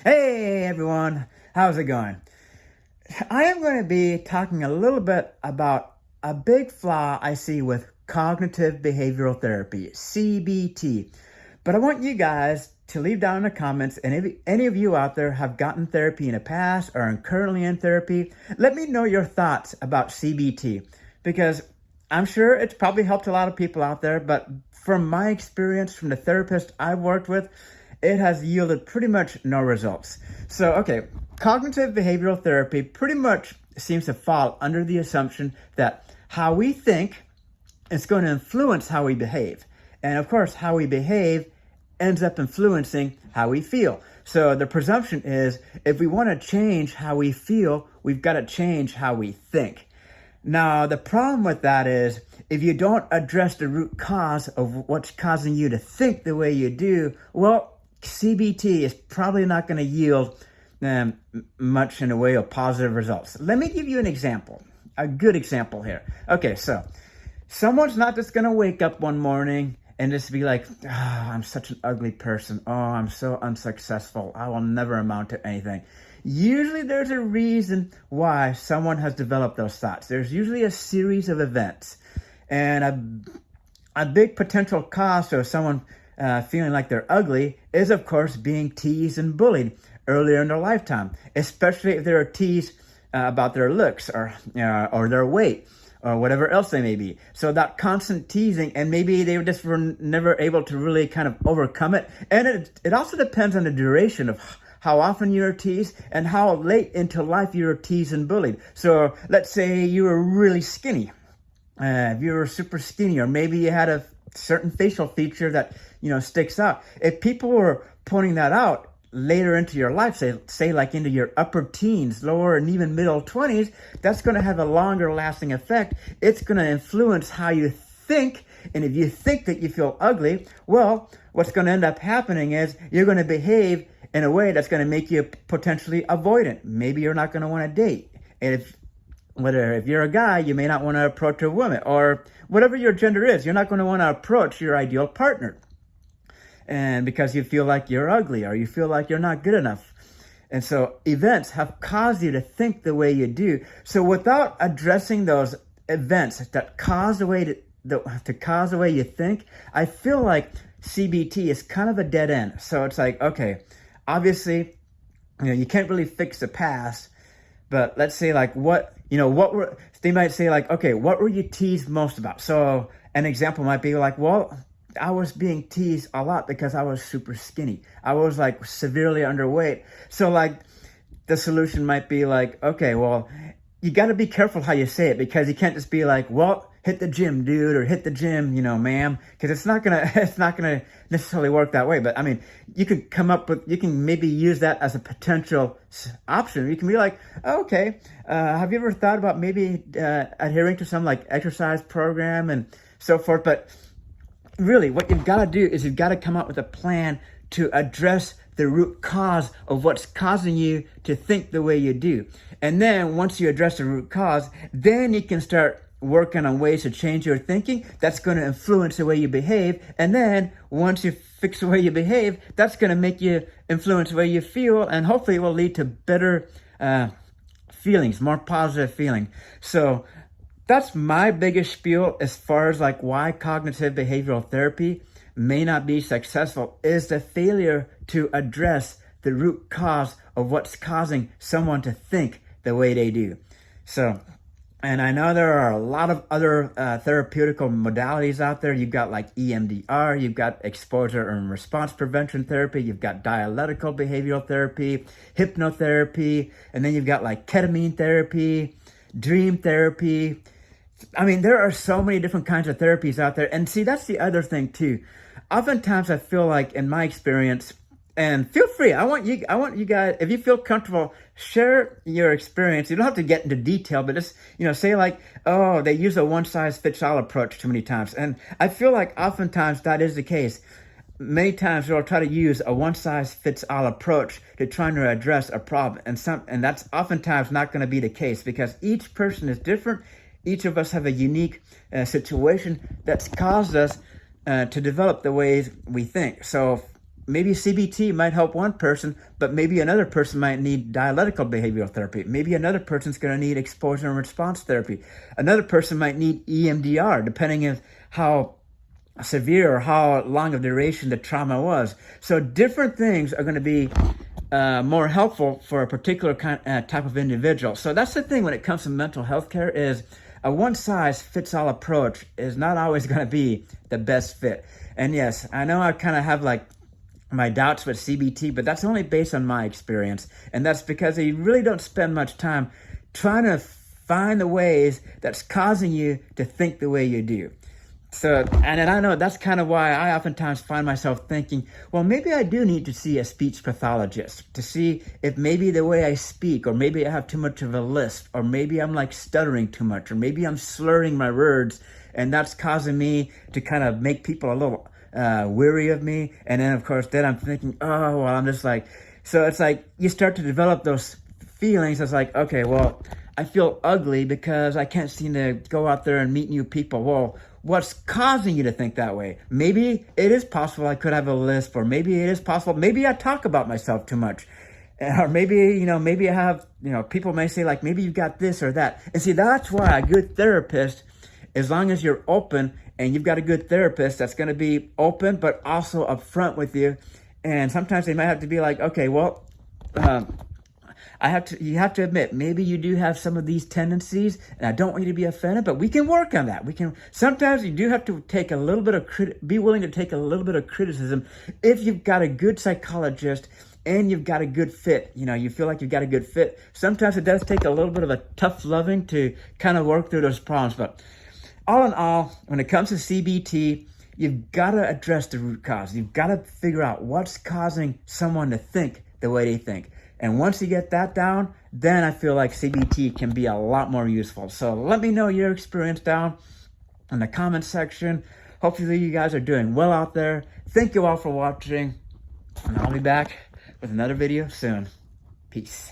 Hey everyone, how's it going? I am going to be talking a little bit about a big flaw I see with cognitive behavioral therapy, CBT. But I want you guys to leave down in the comments, and if any of you out there have gotten therapy in the past or are currently in therapy, let me know your thoughts about CBT, because I'm sure it's probably helped a lot of people out there, but from my experience, from the therapist I've worked with, it has yielded pretty much no results. So, okay, cognitive behavioral therapy pretty much seems to fall under the assumption that how we think is going to influence how we behave. And of course, how we behave ends up influencing how we feel. So the presumption is if we want to change how we feel, we've got to change how we think. Now, the problem with that is if you don't address the root cause of what's causing you to think the way you do, well, CBT is probably not going to yield much in the way of positive results. Let me give you an example, a good example here. Okay, so someone's not just going to wake up one morning and just be like, oh, I'm such an ugly person. Oh, I'm so unsuccessful. I will never amount to anything. Usually there's a reason why someone has developed those thoughts. There's usually a series of events. And a big potential cause of someone feeling like they're ugly is, of course, being teased and bullied earlier in their lifetime, especially if they're teased about their looks or their weight or whatever else they may be. So that constant teasing, and maybe they just were never able to really kind of overcome it. And it also depends on the duration of how often you're teased and how late into life you're teased and bullied. So let's say you were really skinny. If you were super skinny, or maybe you had a certain facial feature that sticks out. If people were pointing that out later into your life, say like into your upper teens, lower and even middle 20s, that's going to have a longer lasting effect. It's going to influence how you think. And if you think that you feel ugly, well, what's going to end up happening is you're going to behave in a way that's going to make you potentially avoidant. Maybe you're not going to want to date. And if you're a guy, you may not want to approach a woman, or whatever your gender is, you're not going to want to approach your ideal partner. And because you feel like you're ugly or you feel like you're not good enough. And so events have caused you to think the way you do. So without addressing those events that cause the way to cause the way you think, I feel like CBT is kind of a dead end. So it's like, okay, obviously, you can't really fix the past, but let's say like they might say like, okay, what were you teased most about? So an example might be like, well, I was being teased a lot because I was super skinny. I was like severely underweight. So like the solution might be like, okay, well, you got to be careful how you say it, because you can't just be like, well, hit the gym, dude, or hit the gym, ma'am, because it's not gonna necessarily work that way. But I mean, you can maybe use that as a potential option. You can be like, okay, have you ever thought about maybe adhering to some like exercise program and so forth? But really, what you've got to do is you've got to come up with a plan to address the root cause of what's causing you to think the way you do. And then once you address the root cause, then you can start working on ways to change your thinking. That's going to influence the way you behave. And then once you fix the way you behave, that's going to make you influence the way you feel. And hopefully it will lead to better feelings, more positive feeling. So that's my biggest spiel as far as like why cognitive behavioral therapy may not be successful, is the failure to address the root cause of what's causing someone to think the way they do. So, and I know there are a lot of other therapeutical modalities out there. You've got like EMDR, you've got exposure and response prevention therapy, you've got dialectical behavioral therapy, hypnotherapy, and then you've got like ketamine therapy, dream therapy. I mean, there are so many different kinds of therapies out there. And see, that's the other thing too. Oftentimes I feel like in my experience, and feel free, I want you guys, if you feel comfortable, share your experience. You don't have to get into detail, but just, say like, oh, they use a one-size-fits-all approach too many times. And I feel like oftentimes that is the case. Many times they'll try to use a one-size-fits-all approach to trying to address a problem. And that's oftentimes not going to be the case, because each person is different. Each of us have a unique situation that's caused us to develop the ways we think. So maybe CBT might help one person, but maybe another person might need dialectical behavioral therapy. Maybe another person's going to need exposure and response therapy. Another person might need EMDR, depending on how severe or how long of duration the trauma was. So different things are going to be more helpful for a particular type of individual. So that's the thing when it comes to mental health care, is a one-size-fits-all approach is not always going to be the best fit. And yes, I know I kind of have like my doubts with CBT, but that's only based on my experience. And that's because you really don't spend much time trying to find the ways that's causing you to think the way you do. So, and I know that's kind of why I oftentimes find myself thinking, well, maybe I do need to see a speech pathologist to see if maybe the way I speak, or maybe I have too much of a lisp, or maybe I'm like stuttering too much, or maybe I'm slurring my words, and that's causing me to kind of make people a little weary of me. And then, of course, then I'm thinking, oh, well, I'm just like, so it's like you start to develop those feelings. It's like, okay, well, I feel ugly because I can't seem to go out there and meet new people. Well, what's causing you to think that way? Maybe it is possible I could have a lisp, or maybe it is possible, maybe I talk about myself too much. Or maybe, maybe I have, people may say like, maybe you've got this or that. And see, that's why a good therapist, as long as you're open and you've got a good therapist that's going to be open, but also upfront with you. And sometimes they might have to be like, okay, well, you have to admit, maybe you do have some of these tendencies, and I don't want you to be offended, but we can work on that. Sometimes you do have to take a little bit of, be willing to take a little bit of criticism if you've got a good psychologist and you've got a good fit. You feel like you've got a good fit. Sometimes it does take a little bit of a tough loving to kind of work through those problems. But all in all, when it comes to CBT, you've got to address the root cause. You've got to figure out what's causing someone to think the way they think. And once you get that down, then I feel like CBT can be a lot more useful. So let me know your experience down in the comments section. Hopefully you guys are doing well out there. Thank you all for watching, and I'll be back with another video soon. Peace.